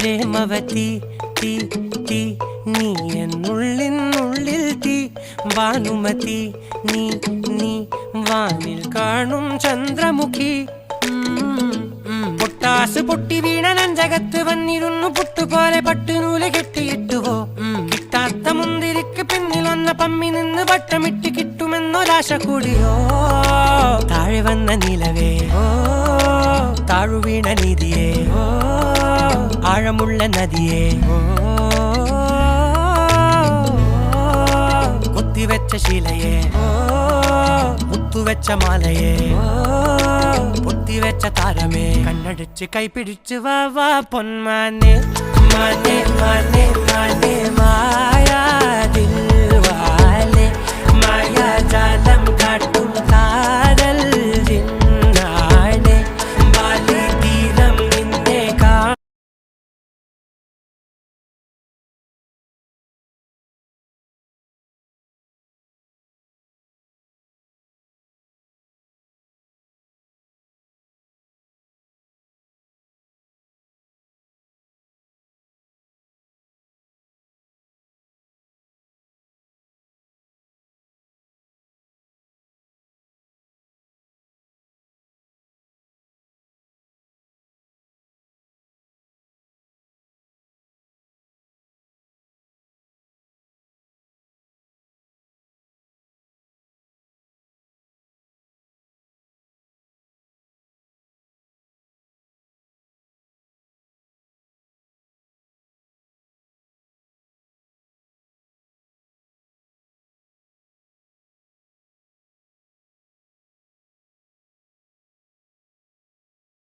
പ്രേമവതി തീ തീ നീ എന്നുള്ളിനുള്ളിൽ തീ ഭാനുമതി നീ നീ വാനിൽ കാണും ചന്ദ്രമുഖി പൊട്ടാസ് പൊട്ടി വീണ നെഞ്ചകത്ത് വന്നിരുന്നു പുട്ടുപോലെ പട്ടുനൂല് കെട്ടിയിട്ടുവോ കിട്ടാത്ത മുന്തിരിക്ക് പിന്നിൽ വന്ന പമ്മി നിന്ന് വട്ടമിട്ട് കിട്ടുമെന്നൊരാശ കൂടിയോ താഴെ വന്ന നിലവേ താഴു വീണ നിധിയേ ആഴമുള്ള നദിയേ കൊത്തിവെച്ച ശിലയേ മുത്തുവെച്ച മാലയേ പൊത്തിവെച്ച താരമേ കണ്ണടിച്ച് കൈപിടിച്ച് വാ വാ പൊന്മാനെ മാനെ മാനെ മാനെ മായാ ദിൽവാലെ മായാ ജാലം